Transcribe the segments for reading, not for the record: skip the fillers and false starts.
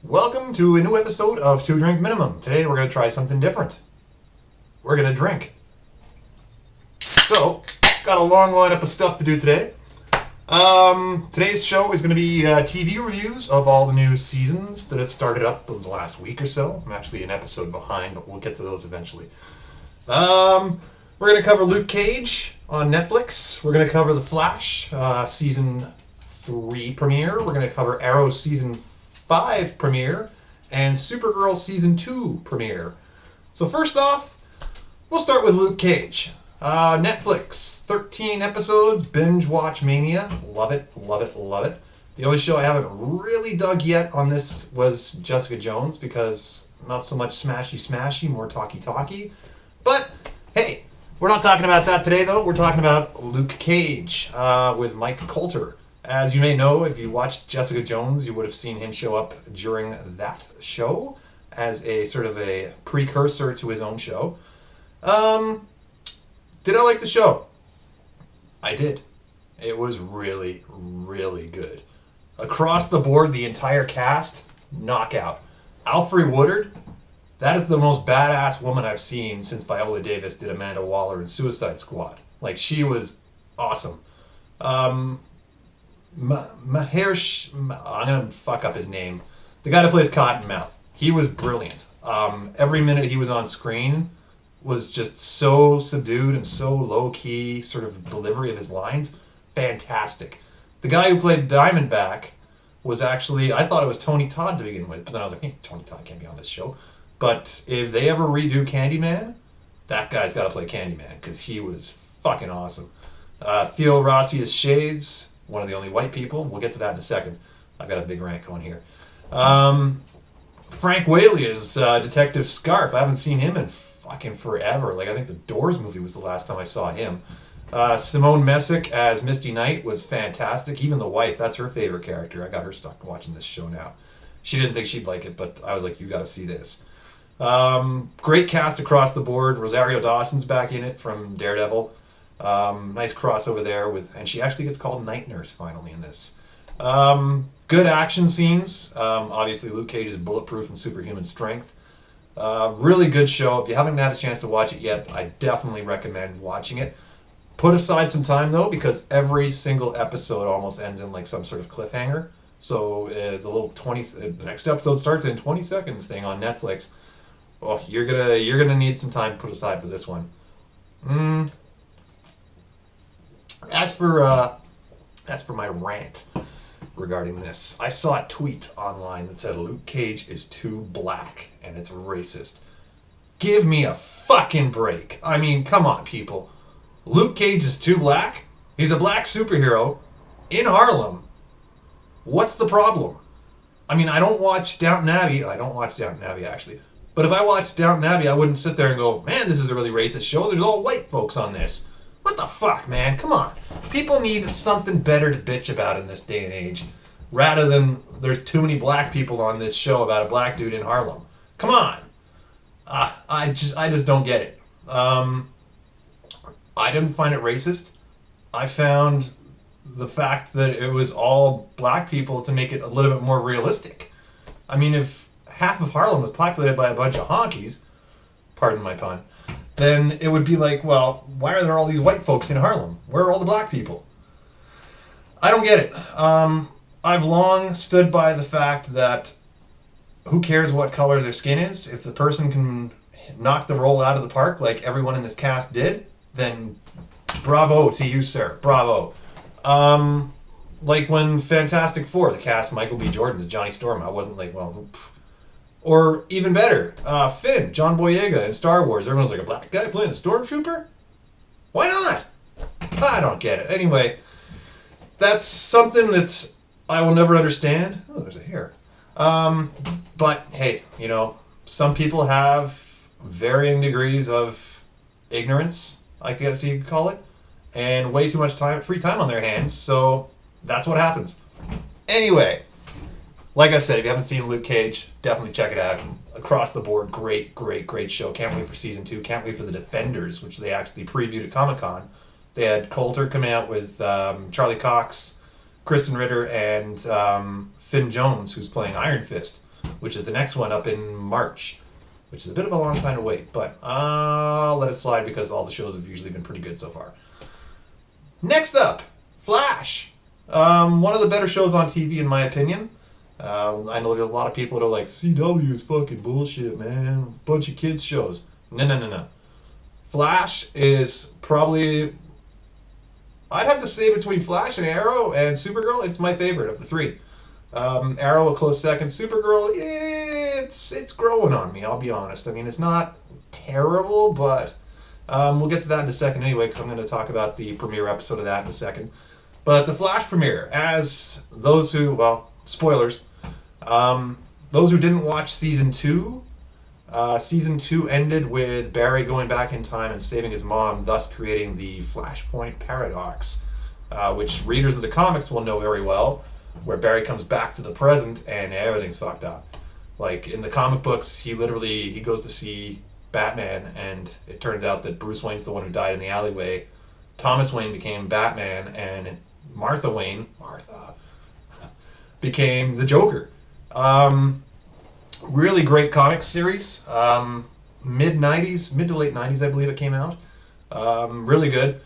Welcome to a new episode of Two Drink Minimum. Today we're going to try something different. We're going to drink. So, got a long lineup of stuff to do today. Today's show is going to be TV reviews of all the new seasons that have started up in the last week or so. I'm actually an episode behind, but we'll get to those eventually. We're going to cover Luke Cage on Netflix. We're going to cover The Flash Season 3 premiere. We're going to cover Arrow Season 5 premiere and Supergirl Season 2 premiere. So first off, we'll start with Luke Cage. Netflix, 13 episodes, binge watch mania. Love it, love it, love it. The only show I haven't really dug yet on this was Jessica Jones because not so much smashy, more talky. But hey, we're not talking about that today though. We're talking about Luke Cage with Mike Coulter. As you may know, if you watched Jessica Jones, you would have seen him show up during that show as a sort of a precursor to his own show. Did I like the show? I did. It was really, really good. Across the board, the entire cast, knockout. Alfre Woodard, that is the most badass woman I've seen since Viola Davis did Amanda Waller in Suicide Squad. Like, she was awesome. Mahersh, I'm going to fuck up his name. The guy that plays Cottonmouth. He was brilliant. Every minute he was on screen was just so subdued and so low-key sort of delivery of his lines. Fantastic. The guy who played Diamondback was actually, I thought it was Tony Todd to begin with, but then I was like, Tony Todd can't be on this show. But if they ever redo Candyman, that guy's got to play Candyman because he was fucking awesome. Theo Rossi is Shades, one of the only white people. We'll get to that in a second. I've got a big rant going here. Frank Whaley is Detective Scarf. I haven't seen him in fucking forever. Like, I think the Doors movie was the last time I saw him. Simone Messick as Misty Knight was fantastic. Even the wife, that's her favorite character. I got her stuck watching this show now. She didn't think she'd like it, but I was like, you gotta see this. Great cast across the board. Rosario Dawson's back in it from Daredevil. Nice crossover there and she actually gets called Night Nurse finally in this. Good action scenes. Obviously Luke Cage is bulletproof and superhuman strength. Really good show. If you haven't had a chance to watch it yet, I definitely recommend watching it. Put aside some time though, because every single episode almost ends in like some sort of cliffhanger. So the little the next episode starts in 20 seconds thing on Netflix. Oh, you're gonna need some time to put aside for this one. As for my rant regarding this, I saw a tweet online that said Luke Cage is too black and it's racist. Give me a fucking break. I mean, come on, people. Luke Cage is too black? He's a black superhero in Harlem. What's the problem? I mean, I don't watch Downton Abbey. I don't watch Downton Abbey, actually. But if I watched Downton Abbey, I wouldn't sit there and go, man, this is a really racist show. There's all white folks on this. What the fuck, man? Come on. People need something better to bitch about in this day and age, rather than there's too many black people on this show about a black dude in Harlem. Come on. I just don't get it. I didn't find it racist. I found the fact that it was all black people to make it a little bit more realistic. I mean, if half of Harlem was populated by a bunch of honkies, pardon my pun, then it would be like, well, why are there all these white folks in Harlem? Where are all the black people? I don't get it. I've long stood by the fact that who cares what color their skin is? If the person can knock the role out of the park like everyone in this cast did, then bravo to you, sir. Bravo. Like when Fantastic Four, the cast Michael B. Jordan as Johnny Storm, I wasn't like, well, pff. Or even better, Finn, John Boyega in Star Wars. Everyone's like, a black guy playing a stormtrooper? Why not? I don't get it. Anyway, that's something that I will never understand. Oh, there's a hair. But hey, you know, some people have varying degrees of ignorance, I guess you could call it, and way too much free time on their hands, so that's what happens. Anyway, like I said, if you haven't seen Luke Cage, definitely check it out. Across the board, great show. Can't wait for season 2. Can't wait for The Defenders, which they actually previewed at Comic-Con. They had Coulter come out with Charlie Cox, Kristen Ritter, and Finn Jones, who's playing Iron Fist. which is the next one up in March, which is a bit of a long time to wait, but I'll let it slide because all the shows have usually been pretty good so far. Next up, Flash. One of the better shows on TV in my opinion. I know there's a lot of people that are like, CW is fucking bullshit, man. Bunch of kids shows. No. Flash is probably, I'd have to say between Flash and Arrow and Supergirl, it's my favorite of the three. Arrow a close second. Supergirl, it's growing on me, I'll be honest. I mean, it's not terrible, but we'll get to that in a second anyway, because I'm going to talk about the premiere episode of that in a second. But the Flash premiere, as those who, well, spoilers, those who didn't watch season 2 ended with Barry going back in time and saving his mom, thus creating the Flashpoint paradox, which readers of the comics will know very well, where Barry comes back to the present and everything's fucked up. Like in the comic books, he goes to see Batman, and it turns out that Bruce Wayne's the one who died in the alleyway. Thomas Wayne became Batman, and Martha became the Joker. Really great comic series. Mid to late 90s, I believe it came out. Really good.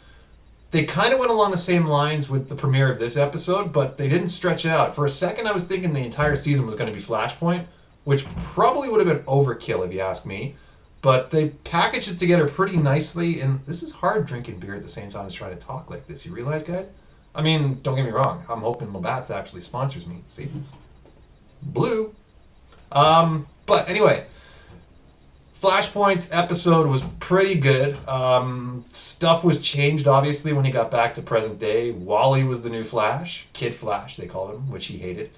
They kind of went along the same lines with the premiere of this episode, but they didn't stretch it out. For a second, I was thinking the entire season was going to be Flashpoint, which probably would have been overkill if you ask me. But they packaged it together pretty nicely, and this is hard drinking beer at the same time as trying to talk like this. You realize, guys? I mean, don't get me wrong. I'm hoping Labatt's actually sponsors me. See? Blue. But anyway, Flashpoint episode was pretty good. Stuff was changed, obviously, when he got back to present day. Wally was the new Flash. Kid Flash, they called him, which he hated.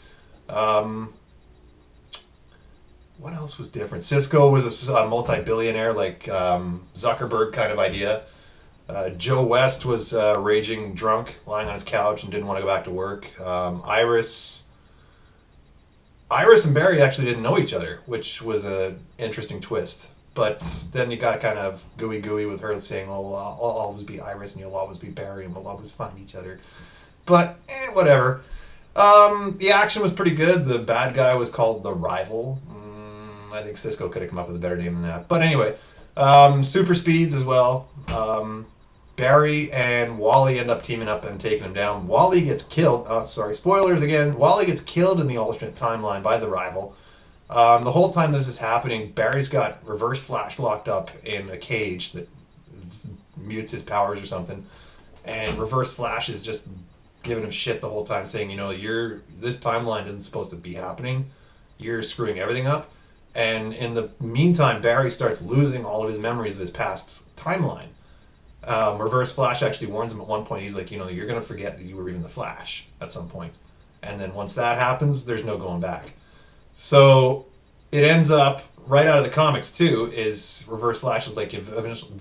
What else was different? Cisco was a multi-billionaire, like Zuckerberg kind of idea. Joe West was raging drunk, lying on his couch and didn't want to go back to work. Iris and Barry actually didn't know each other, which was an interesting twist. But then you got kind of gooey with her saying, oh, I'll always be Iris and you'll always be Barry and we'll always find each other. But, whatever. The action was pretty good. The bad guy was called The Rival. I think Cisco could have come up with a better name than that. But anyway, super speeds as well. Barry and Wally end up teaming up and taking him down. Wally gets killed. Oh, sorry, spoilers again. Wally gets killed in the alternate timeline by the Rival. The whole time this is happening, Barry's got Reverse Flash locked up in a cage that mutes his powers or something. And Reverse Flash is just giving him shit the whole time, saying, this timeline isn't supposed to be happening. You're screwing everything up. And in the meantime, Barry starts losing all of his memories of his past timeline. Reverse Flash actually warns him at one point. He's like, you're going to forget that you were even the Flash at some point. And then once that happens, there's no going back. So it ends up, right out of the comics too, is Reverse Flash is like,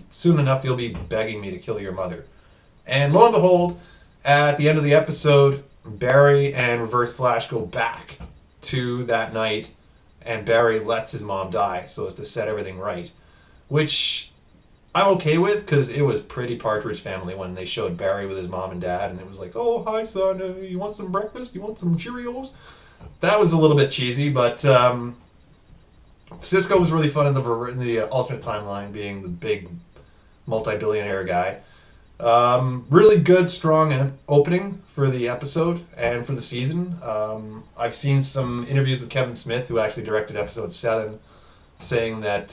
soon enough you'll be begging me to kill your mother. And lo and behold, at the end of the episode, Barry and Reverse Flash go back to that night, and Barry lets his mom die so as to set everything right, which I'm okay with, because it was pretty Partridge Family when they showed Barry with his mom and dad, and it was like, oh, hi son, you want some breakfast? You want some Cheerios? That was a little bit cheesy, but Cisco was really fun in the alternate timeline, being the big multi-billionaire guy. Really good, strong opening for the episode and for the season. I've seen some interviews with Kevin Smith, who actually directed episode 7, saying that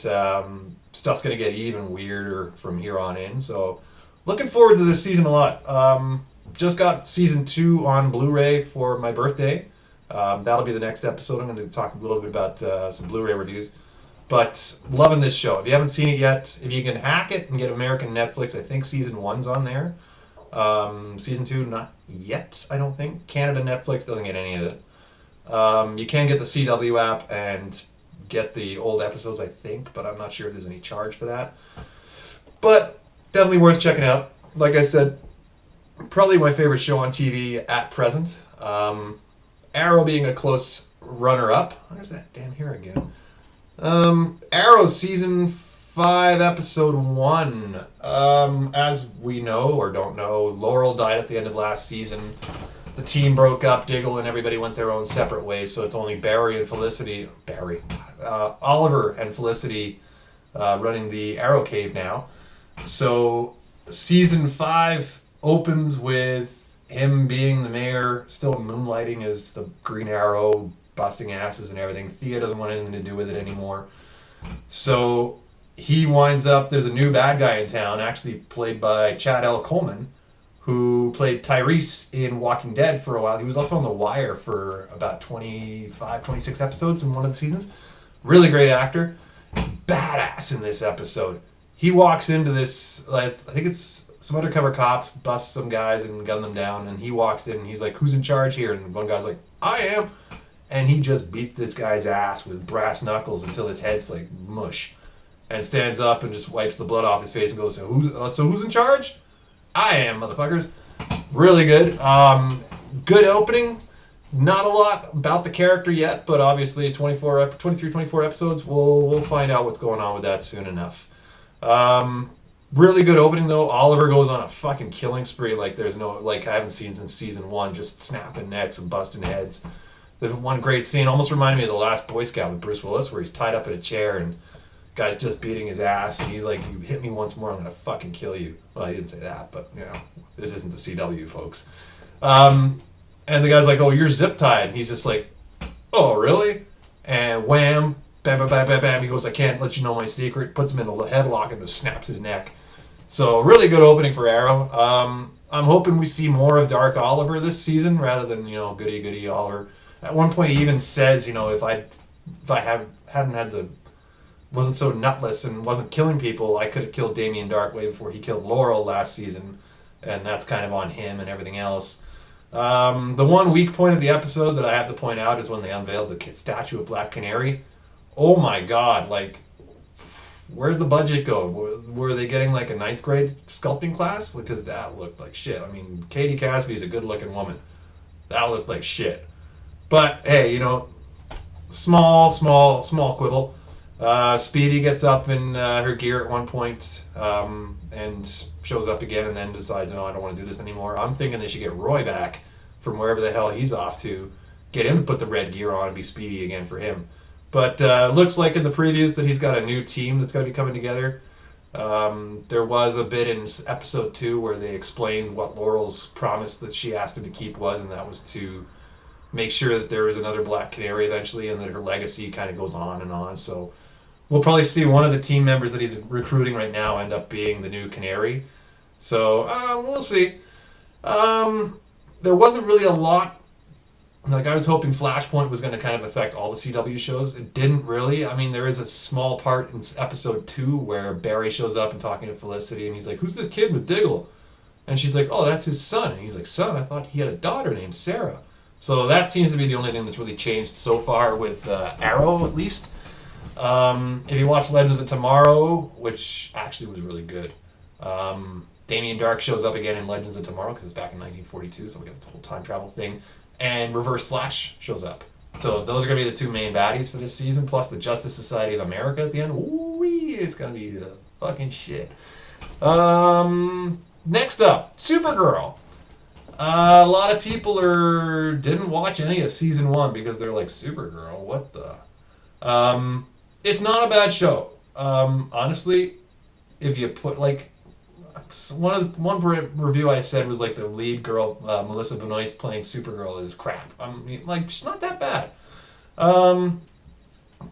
stuff's going to get even weirder from here on in. So looking forward to this season a lot. Just got season 2 on Blu-ray for my birthday. That'll be the next episode. I'm going to talk a little bit about some Blu-ray reviews. But loving this show. If you haven't seen it yet, if you can hack it and get American Netflix, I think season 1's on there. Season 2, not yet, I don't think. Canada Netflix doesn't get any of it. You can get the CW app and get the old episodes, I think, but I'm not sure if there's any charge for that. But definitely worth checking out. Like I said, probably my favorite show on TV at present. Arrow being a close runner-up. There's that damn hair again. Arrow season 5 episode 1. As we know or don't know, Laurel died at the end of last season. the team broke up, Diggle and everybody went their own separate ways, so it's only Oliver and Felicity running the Arrow Cave now. So season 5 opens with him being the mayor, still moonlighting as the Green Arrow, busting asses and everything. Thea doesn't want anything to do with it anymore. So he winds up, there's a new bad guy in town, actually played by Chad L. Coleman, who played Tyrese in Walking Dead for a while. He was also on The Wire for about 25, 26 episodes in one of the seasons. Really great actor. Badass in this episode. He walks into this, I think it's some undercover cops, bust some guys and gun them down, and he walks in and he's like, who's in charge here? And one guy's like, I am. And he just beats this guy's ass with brass knuckles until his head's like mush. And stands up and just wipes the blood off his face and goes, so who's in charge? I am, motherfuckers. Really good. Good opening. Not a lot about the character yet, but obviously 24 episodes, we'll find out what's going on with that soon enough. Really good opening though. Oliver goes on a fucking killing spree like there's no, like I haven't seen since season 1, just snapping necks and busting heads. There's one great scene, almost reminded me of The Last Boy Scout with Bruce Willis, where he's tied up in a chair and guy's just beating his ass, and he's like, you hit me once more, I'm gonna fucking kill you. Well, he didn't say that, but you know, this isn't the CW, folks. And the guy's like, oh, you're zip tied, and he's just like, oh, really? And wham, bam, bam, bam, bam, bam, he goes, I can't let you know my secret, puts him in a headlock and just snaps his neck. So really good opening for Arrow. I'm hoping we see more of Dark Oliver this season rather than, you know, goody Oliver. At one point he even says, you know, if I wasn't so nutless and wasn't killing people, I could have killed Damien Dark way before he killed Laurel last season, and that's kind of on him and everything else. The one weak point of the episode that I have to point out is when they unveiled the statue of Black Canary. Oh my god, like, where'd the budget go? Were they getting like a 9th grade sculpting class? Because that looked like shit. I mean, Katie Cassidy's a good looking woman. That looked like shit. But hey, you know, small quibble. Speedy gets up in her gear at one point and shows up again and then decides, no, I don't want to do this anymore. I'm thinking they should get Roy back from wherever the hell he's off to, get him to put the red gear on and be Speedy again for him. But looks like in the previews that he's got a new team that's going to be coming together. There was a bit in episode 2 where they explained what Laurel's promise that she asked him to keep was, and that was to make sure that there was another Black Canary eventually and that her legacy kind of goes on and on. So we'll probably see one of the team members that he's recruiting right now end up being the new Canary. So we'll see. There wasn't really a lot. Like, I was hoping Flashpoint was going to kind of affect all the CW shows. It didn't really. I mean, there is a small part in episode 2 where Barry shows up and talking to Felicity, and he's like, who's this kid with Diggle? And she's like, oh, that's his son. And he's like, son? I thought he had a daughter named Sarah. So that seems to be the only thing that's really changed so far with Arrow, at least. If you watch Legends of Tomorrow, which actually was really good, Damien Dark shows up again in Legends of Tomorrow because it's back in 1942, so we got the whole time travel thing. And Reverse Flash shows up. So if those are going to be the 2 main baddies for this season, plus the Justice Society of America at the end, ooh-wee, it's going to be the fucking shit. Next up, Supergirl. A lot of people didn't watch any of season 1 because they're like, Supergirl, what the? It's not a bad show. Honestly, if you put like one review I said was like the lead girl, Melissa Benoist playing Supergirl is crap. I mean, like, she's not that bad.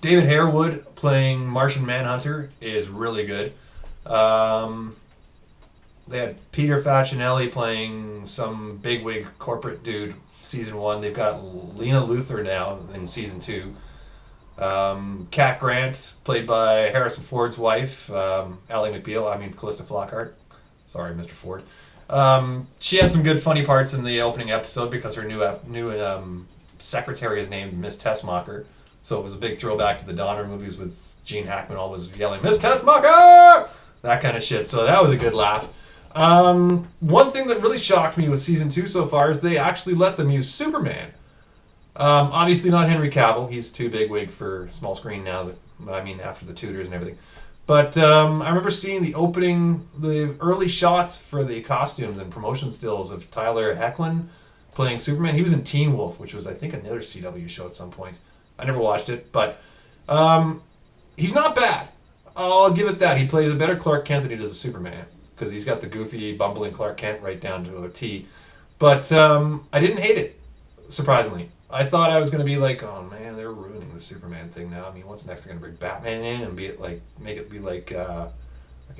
David Harewood playing Martian Manhunter is really good. They had Peter Facinelli playing some bigwig corporate dude season 1. They've got Lena Luthor now in season 2. Cat Grant, played by Harrison Ford's wife, Ally McBeal, Callista Flockhart. Sorry, Mr. Ford. She had some good funny parts in the opening episode because her new secretary is named Miss Tessmacher. So it was a big throwback to the Donner movies with Gene Hackman always yelling, Miss Tessmacher! That kind of shit. So that was a good laugh. One thing that really shocked me with season 2 so far is they actually let them use Superman. Obviously not Henry Cavill. He's too bigwig for small screen now. After the Tudors and everything. But I remember seeing the early shots for the costumes and promotion stills of Tyler Hoechlin playing Superman. He was in Teen Wolf, which was, I think, another CW show at some point. I never watched it, but he's not bad. I'll give it that. He plays a better Clark Kent than he does a Superman, because he's got the goofy, bumbling Clark Kent right down to a T. But I didn't hate it, surprisingly. I thought I was going to be like, oh man, they're ruining the Superman thing now. I mean, what's next? They're going to bring Batman in and make it be like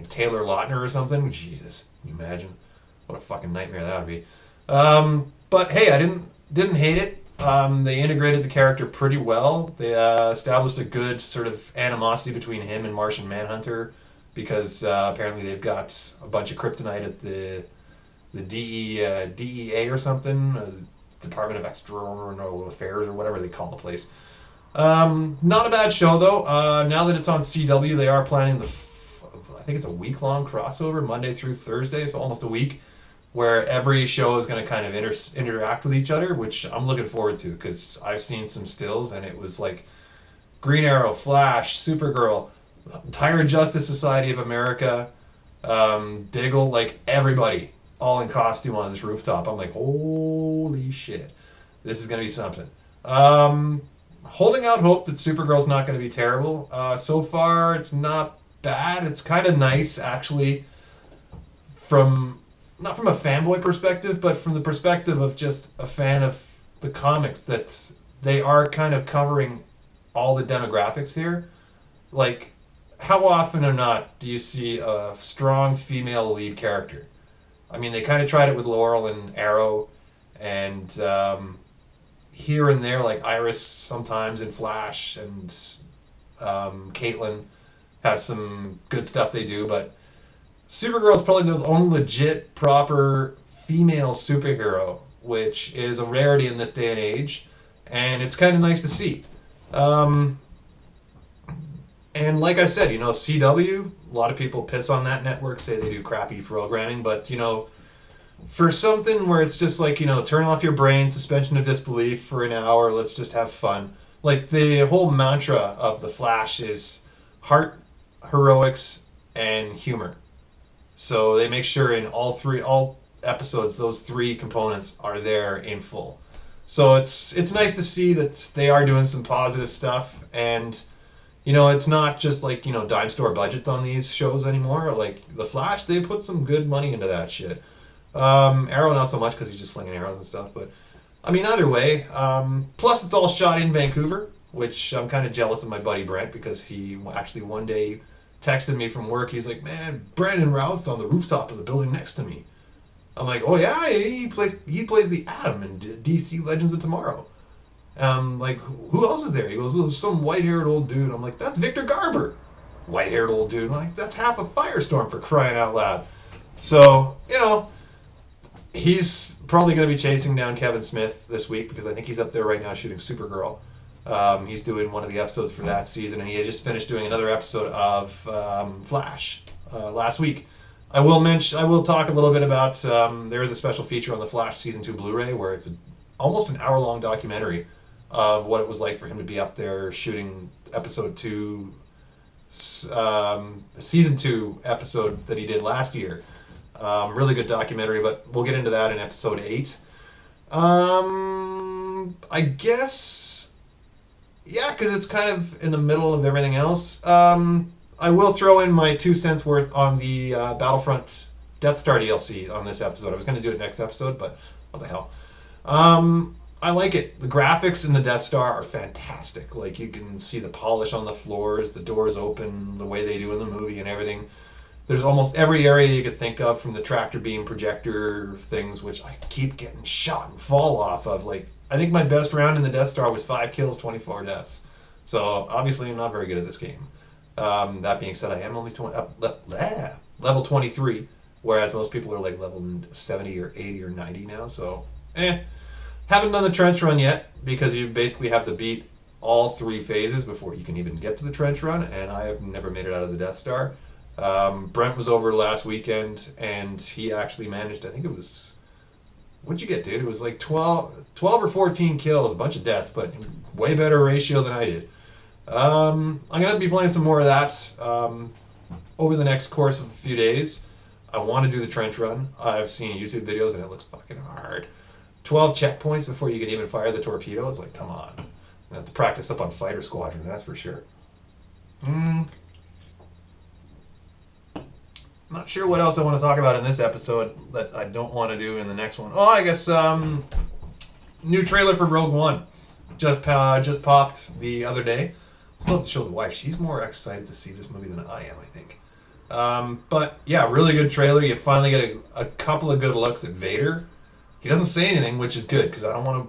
Taylor Lautner or something? Jesus, can you imagine? What a fucking nightmare that would be. But hey, I didn't hate it. They integrated the character pretty well. They established a good sort of animosity between him and Martian Manhunter, because apparently they've got a bunch of kryptonite at the DEA or something, Department of External Affairs or whatever they call the place. Not a bad show though. Now that it's on CW, they are planning I think it's a week-long crossover, Monday through Thursday, so almost a week, where every show is going to kind of interact with each other, which I'm looking forward to, because I've seen some stills and it was like Green Arrow, Flash, Supergirl, entire Justice Society of America, Diggle, like everybody all in costume on this rooftop. I'm like, holy shit, this is going to be something. Holding out hope that Supergirl's not going to be terrible. So far, it's not bad. It's kind of nice, actually, not from a fanboy perspective, but from the perspective of just a fan of the comics, that they are kind of covering all the demographics here. Like, how often or not do you see a strong female lead character? I mean, they kind of tried it with Laurel and Arrow, and here and there, like Iris sometimes in Flash, and Caitlin has some good stuff they do, but Supergirl's probably the only legit, proper female superhero, which is a rarity in this day and age, and it's kind of nice to see. And like I said, CW, a lot of people piss on that network, say they do crappy programming, but, for something where it's just like, turn off your brain, suspension of disbelief for an hour, let's just have fun. Like, the whole mantra of The Flash is heart, heroics, and humor. So they make sure in all episodes, those three components are there in full. So it's nice to see that they are doing some positive stuff, and it's not just like dime store budgets on these shows anymore. Like The Flash, they put some good money into that shit. Arrow not so much, because he's just flinging arrows and stuff, but I mean, either way. Plus it's all shot in Vancouver, which I'm kind of jealous of my buddy Brent, because he actually one day texted me from work. He's like, man, Brandon Routh's on the rooftop of the building next to me. I'm like, oh yeah, he plays the Atom in DC Legends of Tomorrow. Like, who else is there? He goes, oh, some white-haired old dude. I'm like, that's Victor Garber. White-haired old dude. I'm like, that's half a Firestorm, for crying out loud. So, he's probably going to be chasing down Kevin Smith this week, because I think he's up there right now shooting Supergirl. He's doing one of the episodes for that season, and he had just finished doing another episode of Flash last week. I will talk a little bit about, there is a special feature on the Flash Season 2 Blu-ray where it's almost an hour-long documentary of what it was like for him to be up there shooting episode 2, Season 2 episode that he did last year. Really good documentary, but we'll get into that in episode 8. I guess, yeah, because it's kind of in the middle of everything else. I will throw in my 2 cents worth on the Battlefront Death Star DLC on this episode. I was going to do it next episode, but what the hell. I like it. The graphics in the Death Star are fantastic. Like, you can see the polish on the floors, the doors open, the way they do in the movie and everything. There's almost every area you could think of, from the tractor beam projector things, which I keep getting shot and fall off of. Like, I think my best round in the Death Star was 5 kills, 24 deaths. So, obviously, I'm not very good at this game. That being said, I am only level 23, whereas most people are like level 70 or 80 or 90 now, so haven't done the trench run yet, because you basically have to beat all 3 phases before you can even get to the trench run, and I have never made it out of the Death Star. Brent was over last weekend, and he actually managed, I think it was, what'd you get, dude? It was like 12 or 14 kills, a bunch of deaths, but way better ratio than I did. I'm going to be playing some more of that over the next course of a few days. I want to do the trench run. I've seen YouTube videos, and it looks fucking hard. 12 checkpoints before you can even fire the torpedo. It's like, come on. You have to practice up on Fighter Squadron, that's for sure. Not sure what else I want to talk about in this episode that I don't want to do in the next one. Oh, I guess new trailer for Rogue One just popped the other day. Still have to show the wife. She's more excited to see this movie than I am, I think. But yeah, really good trailer. You finally get a couple of good looks at Vader. He doesn't say anything, which is good because I'm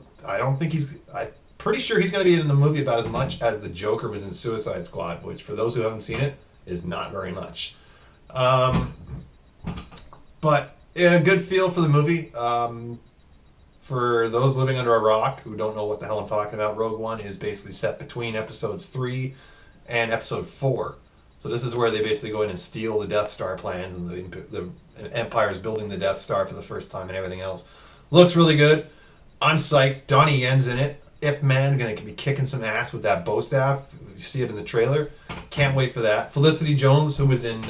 pretty sure he's going to be in the movie about as much as the Joker was in Suicide Squad, which for those who haven't seen it is not very much. But a good feel for the movie. For those living under a rock who don't know what the hell I'm talking about, Rogue One is basically set between episodes 3 and episode 4. So this is where they basically go in and steal the Death Star plans, and the Empire is building the Death Star for the first time and everything else. Looks really good. I'm psyched. Donnie Yen's in it. Ip Man gonna be kicking some ass with that bow staff. You see it in the trailer. Can't wait for that. Felicity Jones, who was in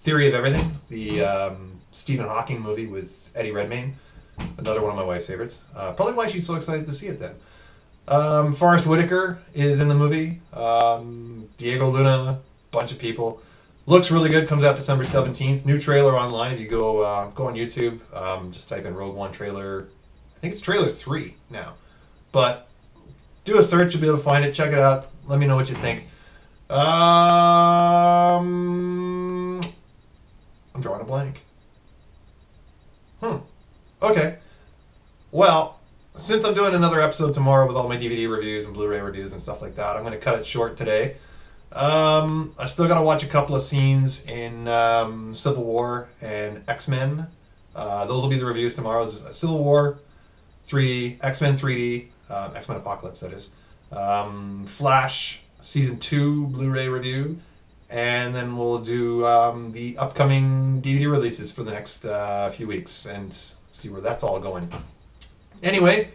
Theory of Everything, the Stephen Hawking movie with Eddie Redmayne. Another one of my wife's favorites. Probably why she's so excited to see it then. Forrest Whitaker is in the movie. Diego Luna, bunch of people. Looks really good. Comes out December 17th. New trailer online. If you go on YouTube, just type in Rogue One trailer. I think it's trailer 3 now. But do a search. You'll be able to find it. Check it out. Let me know what you think. I'm drawing a blank. Okay. Well, since I'm doing another episode tomorrow with all my DVD reviews and Blu-ray reviews and stuff like that, I'm going to cut it short today. I still got to watch a couple of scenes in Civil War and X-Men. Those will be the reviews tomorrow. Civil War 3D, X-Men 3D, X-Men Apocalypse, that is. Flash Season 2 Blu-ray review. And then we'll do the upcoming DVD releases for the next few weeks and see where that's all going. Anyway,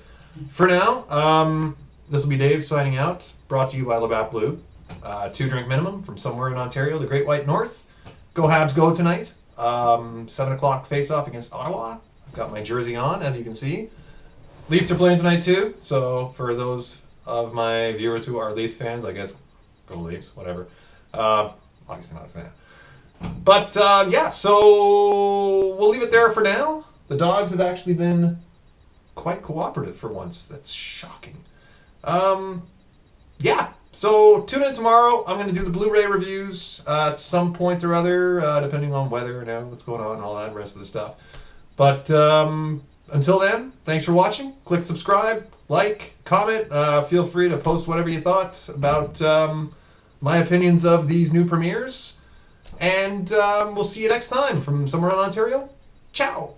for now, this will be Dave signing out, brought to you by Labatt Blue. 2-drink minimum from somewhere in Ontario, the Great White North. Go Habs go tonight. 7 o'clock face-off against Ottawa. I've got my jersey on, as you can see. Leafs are playing tonight too, so for those of my viewers who are Leafs fans, I guess, go Leafs, whatever. Obviously not a fan. But, yeah, so we'll leave it there for now. The dogs have actually been quite cooperative for once. That's shocking. Yeah, so tune in tomorrow. I'm going to do the Blu-ray reviews at some point or other, depending on weather and what's going on and all that rest of the stuff. But until then, thanks for watching. Click subscribe, like, comment. Feel free to post whatever you thought about my opinions of these new premieres. And we'll see you next time from somewhere in Ontario. Ciao.